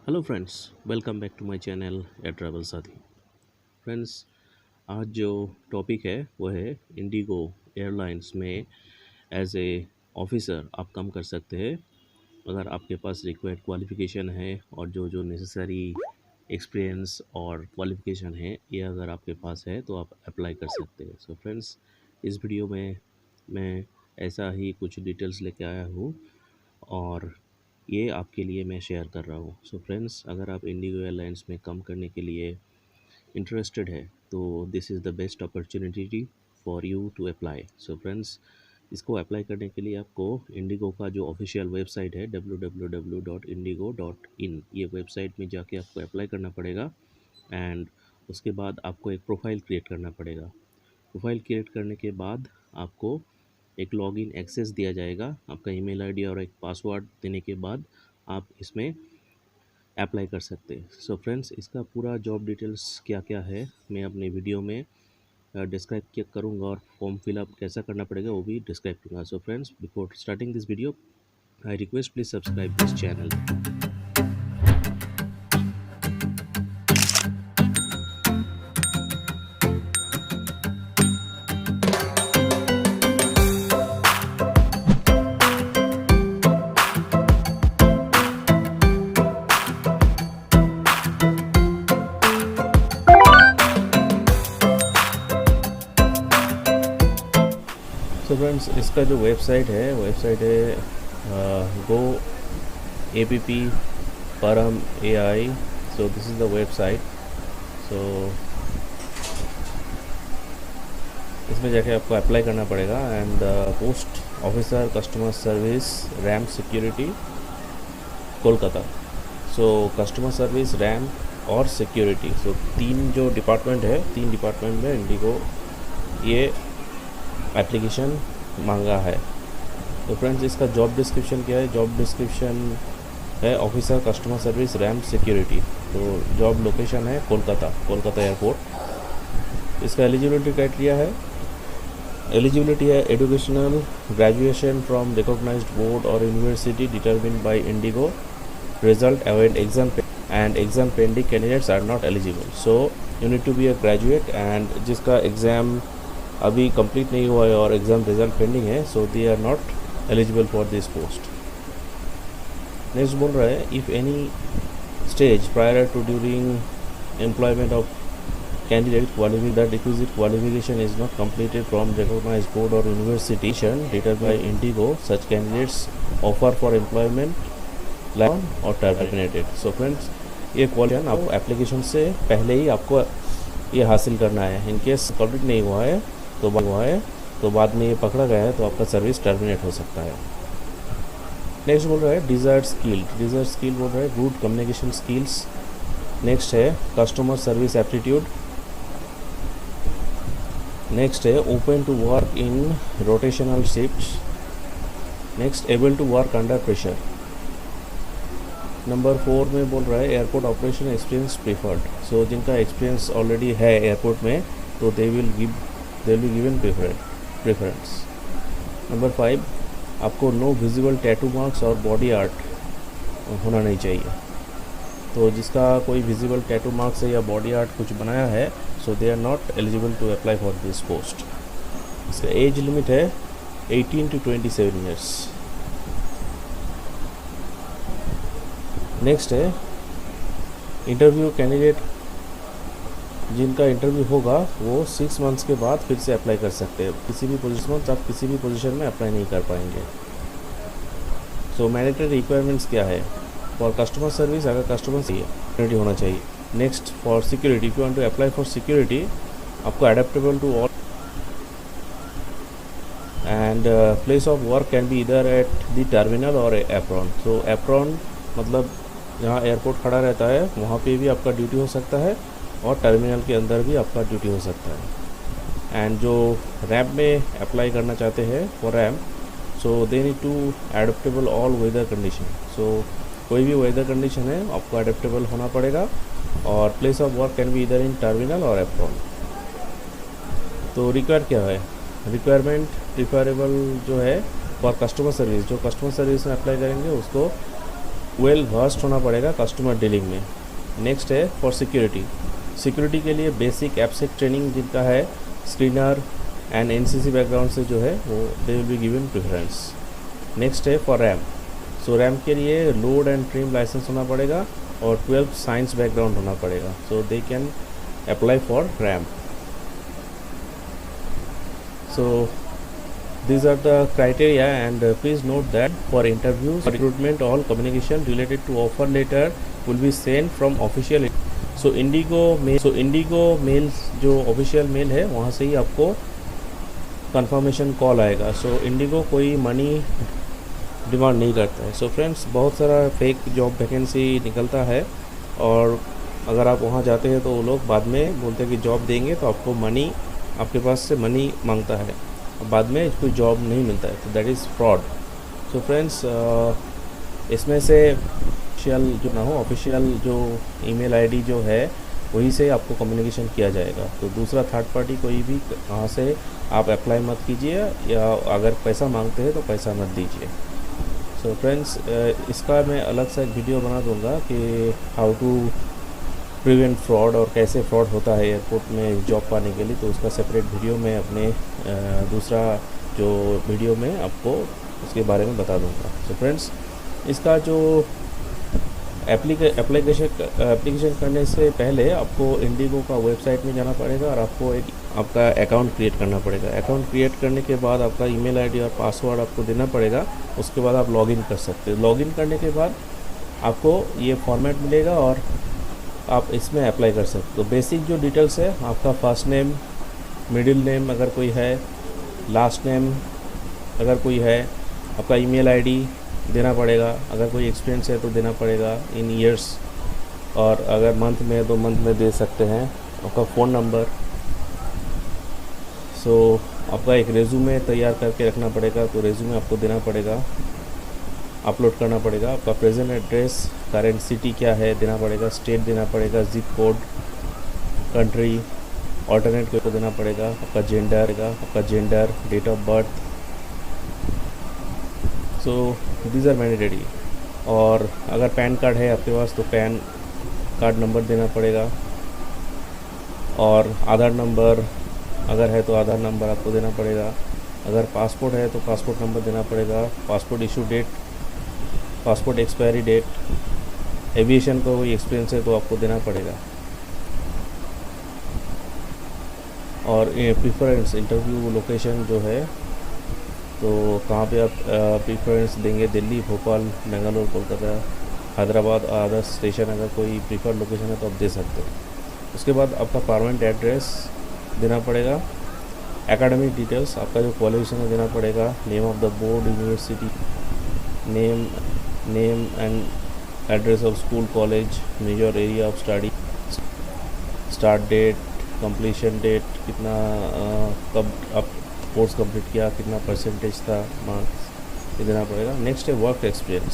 Hello friends, welcome back to my channel air travel साथी। Friends, आज जो topic है वो है इंडिगो एयरलाइंस में एज ए ऑफिसर आप काम कर सकते हैं अगर आपके पास रिक्वायर्ड क्वालिफ़िकेशन है और जो जो नेसेसरी एक्सपीरियंस और क्वालिफ़िकेशन है ये अगर आपके पास है तो आप अप्लाई कर सकते हैं। सो फ्रेंड्स, इस वीडियो में मैं ऐसा ही कुछ डिटेल्स लेके आया हूँ और ये आपके लिए मैं शेयर कर रहा हूँ। सो फ्रेंड्स, अगर आप इंडिगो एयरलाइंस में काम करने के लिए इंटरेस्टेड है तो this is the best opportunity for you to apply. So friends, इसको अप्लाई करने के लिए आपको इंडिगो का जो ऑफिशियल वेबसाइट है www.indigo.in, ये वेबसाइट में जाके आपको अप्लाई करना पड़ेगा एंड उसके बाद आपको एक प्रोफाइल क्रिएट करना पड़ेगा। प्रोफाइल क्रिएट करने के बाद आपको एक लॉगिन एक्सेस दिया जाएगा, आपका ईमेल आईडी और एक पासवर्ड देने के बाद आप इसमें अप्लाई कर सकते हैं। सो फ्रेंड्स, इसका पूरा जॉब डिटेल्स क्या क्या है मैं अपने वीडियो में डिस्क्राइब किया करूँगा और फॉर्म फिलअप कैसा करना पड़ेगा वो भी डिस्क्राइब करूँगा। So friends, before starting this video I request please subscribe this channel. So friends, इसका जो वेबसाइट है गो APP परम AI। So this is the website. So इसमें जाके आपको अप्लाई करना पड़ेगा and post officer customer service ramp security Kolkata. So customer service ramp और सिक्योरिटी, सो तीन जो डिपार्टमेंट है, तीन डिपार्टमेंट में इंडिगो ये एप्लीकेशन मांगा है। तो फ्रेंड्स, इसका जॉब डिस्क्रिप्शन क्या है? जॉब डिस्क्रिप्शन है officer customer service ramp security. तो जॉब लोकेशन है कोलकाता एयरपोर्ट। इसका एलिजिबिलिटी क्राइटेरिया है, एलिजिबिलिटी है educational graduation from recognised board और university determined by IndiGo, result await exam and exam pending candidates are not eligible. So you need to be a graduate and जिसका exam अभी complete नहीं हुआ है और exam result pending है, so they are not eligible for this post. Next बोल रहा है, if any stage prior to during employment of candidate qualifying that requisite qualification is not completed from recognized board or university determined by Indigo, such candidates offer for employment line or terminated। So friends, ये qualification आपको application से पहले ही आपको ये हासिल करना है। In case complete नहीं हुआ है तो बाद में ये पकड़ा गया है तो आपका सर्विस टर्मिनेट हो सकता है। नेक्स्ट बोल रहा है डिज़ायर्ड स्किल बोल रहा है गुड कम्युनिकेशन स्किल्स। नेक्स्ट है कस्टमर सर्विस एप्टीट्यूड। नेक्स्ट है open to work in rotational shifts. Next able to work under pressure. Number 4 में बोल रहा है airport operation experience preferred. So जिनका एक्सपीरियंस ऑलरेडी है एयरपोर्ट में तो they will be given preference. Number 5, आपको नो विजिबल टैटू मार्क्स और बॉडी आर्ट होना नहीं चाहिए। तो जिसका कोई विजिबल टैटू मार्क्स है या बॉडी आर्ट कुछ बनाया है, so they are not eligible to apply for this post. इसका एज लिमिट है 18 to 27 ईयर्स। नेक्स्ट है इंटरव्यू कैंडिडेट, जिनका इंटरव्यू होगा वो 6 मंथ्स के बाद फिर से अप्लाई कर सकते हैं। किसी भी पोजीशन में अप्लाई नहीं कर पाएंगे। सो मैंडेटरी रिक्वायरमेंट्स क्या है? फॉर कस्टमर सर्विस अगर कस्टमर से होना चाहिए। Next for security, if you want to apply for security आपको adaptable to all and place of work can be either at the terminal or apron. So apron मतलब जहाँ airport खड़ा रहता है वहाँ पे भी आपका ड्यूटी हो सकता है और टर्मिनल के अंदर भी आपका ड्यूटी हो सकता है। एंड जो रैम में अप्लाई करना चाहते हैं for ramp, so they need to adaptable all weather condition. So कोई भी वेदर कंडीशन है आपको एडेप्टेबल होना पड़ेगा और place of work can be इधर इन टर्मिनल और एप्रॉन। तो रिक्वायर क्या है? रिक्वायरमेंट प्रिफरेबल जो है फॉर कस्टमर सर्विस, जो कस्टमर सर्विस में अप्लाई करेंगे उसको वेल वर्स्ड होना पड़ेगा कस्टमर डीलिंग में। नेक्स्ट है फॉर सिक्योरिटी, सिक्योरिटी के लिए बेसिक एपसेक ट्रेनिंग जिनका है, स्क्रीनर एंड एनसीसी बैकग्राउंड से जो है वो दे will be given preference. Next है फॉर रैम, सो रैम के लिए लोड एंड ट्रिम लाइसेंस होना पड़ेगा और 12 साइंस बैकग्राउंड होना पड़ेगा, so they can apply for ramp. So these are the criteria and please note that for interviews, recruitment, all communication related to offer letter will be sent from official, so Indigo mail जो official mail है वहाँ से ही आपको confirmation call आएगा। सो Indigo कोई money demand नहीं करता है। सो फ्रेंड्स, बहुत सारा फेक जॉब वैकेंसी निकलता है और अगर आप वहाँ जाते हैं तो वो लोग बाद में बोलते हैं कि जॉब देंगे, तो आपको मनी, आपके पास से मनी मांगता है, बाद में कोई जॉब नहीं मिलता है, तो that is fraud. So friends, इसमें से ऑफिशियल जो ना हो, ऑफिशियल जो ईमेल आईडी जो है वही से आपको कम्युनिकेशन किया जाएगा। तो दूसरा थर्ड पार्टी कोई भी वहाँ से आप अप्लाई मत कीजिए, या अगर पैसा मांगते हैं तो पैसा मत दीजिए। सो फ्रेंड्स, इसका मैं अलग से एक वीडियो बना दूँगा कि हाउ टू प्रिवेंट फ्रॉड और कैसे फ्रॉड होता है एयरपोर्ट में जॉब पाने के लिए, तो उसका सेपरेट वीडियो मैं अपने दूसरा जो वीडियो में आपको उसके बारे में बता दूंगा। सो फ्रेंड्स, इसका जो एप्लीकेशन करने से पहले आपको इंडिगो का वेबसाइट में जाना पड़ेगा और आपको एक आपका अकाउंट क्रिएट करना पड़ेगा। अकाउंट क्रिएट करने के बाद आपका ईमेल आईडी और पासवर्ड आपको देना पड़ेगा, उसके बाद आप लॉगिन कर सकते हैं। लॉगिन करने के बाद आपको ये फॉर्मेट मिलेगा और आप इसमें अप्लाई कर सकते हो। तो बेसिक जो डिटेल्स है, आपका फर्स्ट नेम, मिडिल नेम अगर कोई है, लास्ट नेम अगर कोई है, आपका ईमेल आईडी देना पड़ेगा, अगर कोई एक्सपीरियंस है तो देना पड़ेगा इन ईयर्स, और अगर मंथ में है तो मंथ में दे सकते हैं, आपका फ़ोन नंबर। सो आपका एक रेज्यूमे तैयार करके रखना पड़ेगा, तो रेज्यूमे आपको देना पड़ेगा, अपलोड करना पड़ेगा। आपका प्रेजेंट एड्रेस, करेंट सिटी क्या है देना पड़ेगा, स्टेट देना पड़ेगा, जिप कोड, कंट्री, ऑल्टरनेट को देना पड़ेगा, आपका gender, date of birth. So these are mandatory. और अगर पैन कार्ड है आपके पास तो पैन कार्ड नंबर देना पड़ेगा, और आधार नंबर अगर है तो आधार नंबर आपको देना पड़ेगा। अगर पासपोर्ट है तो पासपोर्ट नंबर देना पड़ेगा, passport issue date, passport expiry date, aviation का कोई एक्सपीरियंस है तो आपको देना पड़ेगा। और प्रीफरेंस इंटरव्यू लोकेशन जो है, तो कहाँ पे आप प्रीफरेंस देंगे, दिल्ली, भोपाल, बेंगलोर, कोलकाता, हैदराबाद, अदर स्टेशन अगर कोई प्रीफर्ड लोकेशन है तो आप दे सकते हो। उसके बाद आपका परमानेंट एड्रेस देना पड़ेगा, एकेडमिक डिटेल्स, आपका जो क्वालिफिकेशन है देना पड़ेगा, name of the board, university name and address of school, college, major area of study, start date, completion date, कितना कब आप कोर्स कंप्लीट किया, कितना परसेंटेज था, मार्क्स, ये देना पड़ेगा। नेक्स्ट है work experience.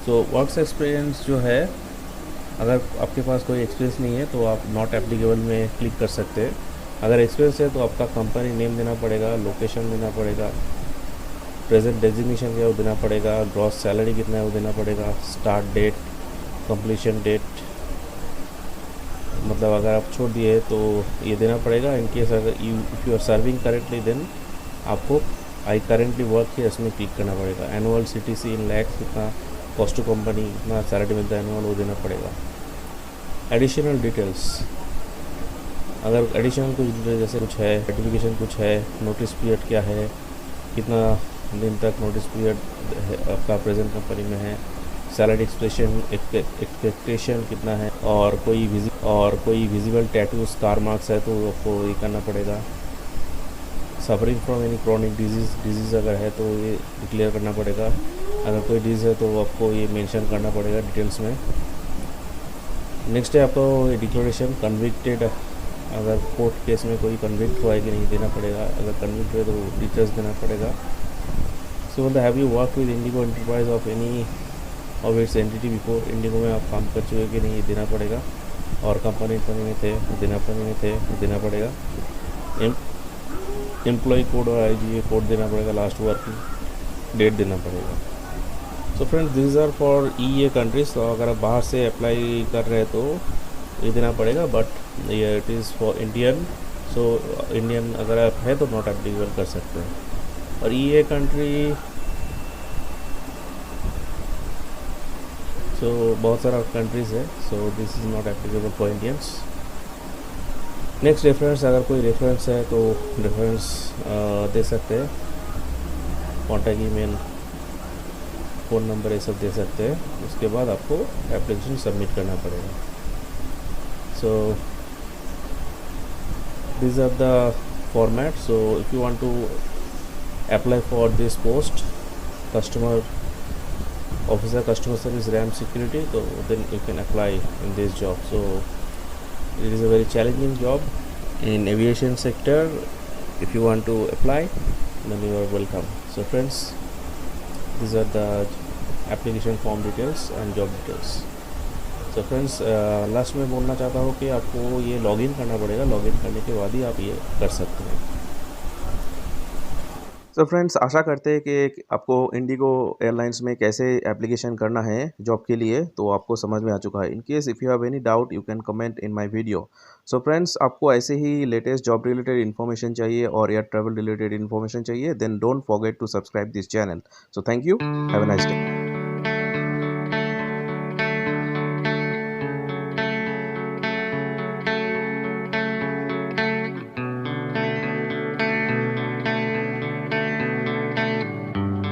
So work experience जो है, अगर आपके पास कोई एक्सपीरियंस नहीं है तो आप नॉट एप्लीकेबल में क्लिक कर सकते हैं। अगर एक्सपीरियंस है तो आपका कंपनी नेम देना पड़ेगा, लोकेशन देना पड़ेगा, प्रेजेंट डेजिग्नेशन क्या है वो देना पड़ेगा, ग्रॉस सैलरी कितना है वो देना पड़ेगा, स्टार्ट डेट, कंप्लीशन डेट, मतलब अगर आप छोड़ दिए तो ये देना पड़ेगा। इन केस अगर if you are serving currently then आपको आई करेंटली वर्क है इसमें क्लिक करना पड़ेगा। एनुअल CTC इन लैक्स, कितना कॉस्ट टू कंपनी, कितना सैलरी मिलता है एनुअल, वो देना पड़ेगा। एडिशनल डिटेल्स, अगर एडिशनल कुछ डिटेल जैसे कुछ है, सर्टिफिकेशन कुछ है, नोटिस पीरियड क्या है, कितना दिन तक नोटिस पीरियड आपका प्रेजेंट कंपनी में है, सैलरी एक्सपेक्टेशन कितना है, और कोई विजिबल टैटू, स्कार मार्क्स है तो आपको ये करना पड़ेगा। Suffering from any chronic disease अगर है तो ये डिक्लेयर करना पड़ेगा। अगर कोई डिजीज़ है तो आपको ये मेंशन करना पड़ेगा डिटेल्स में। नेक्स्ट है आपको डिक्लेरेशन कन्विक्टेड, अगर कोर्ट केस में कोई कन्विक्ट हुआ है कि नहीं देना पड़ेगा, अगर कन्विक्ट हुए तो डिटेल्स देना पड़ेगा। सो मतलब have you work with Indigo enterprise of any of its entity before, Indigo में आप काम कर चुके कि नहीं ये देना पड़ेगा, और कंपनी में थे देना पड़ेगा। एम्प्लॉय कोड और IGA कोड देना पड़ेगा, लास्ट वर्किंग डेट देना पड़ेगा। So friends this are for EA countries. तो अगर आप बाहर से अप्लाई कर रहे हैं तो ये देना पड़ेगा, बट ये it is for Indian. So Indian अगर आप है तो नॉट एप्लीकेबल कर सकते हैं। और ईए कंट्री सो बहुत सारा कंट्रीज़ है, सो this is not applicable for Indians. Next reference, अगर कोई रेफरेंस है तो रेफरेंस दे सकते हैं, कॉन्टैक्ट ईमेल, फ़ोन नंबर, ये सब दे सकते हैं। उसके बाद आपको एप्लीकेशन सबमिट करना पड़ेगा। सो these are the format. So if you want to apply for this post, customer officer, customer service, RAM security, so then you can apply in this job. So it is a very challenging job in aviation sector. If you want to apply, then you are welcome. So friends, these are the application form details and job details. तो friends last में बोलना चाहता हूँ कि आपको ये login करना पड़ेगा। लॉगिन करने के बाद ही आप ये कर सकते हैं। तो फ्रेंड्स आशा करते हैं कि आपको इंडिगो एयरलाइंस में कैसे एप्लीकेशन करना है जॉब के लिए तो आपको समझ में आ चुका है। In case if you have any doubt you can comment in my video. So friends आपको ऐसे ही लेटेस्ट जॉब रिलेटेड इन्फॉर्मेशन चाहिए और एयर ट्रैवल रिलेटेड इन्फॉर्मेशन चाहिए, then don't forget to subscribe this channel. So thank you, have a nice day.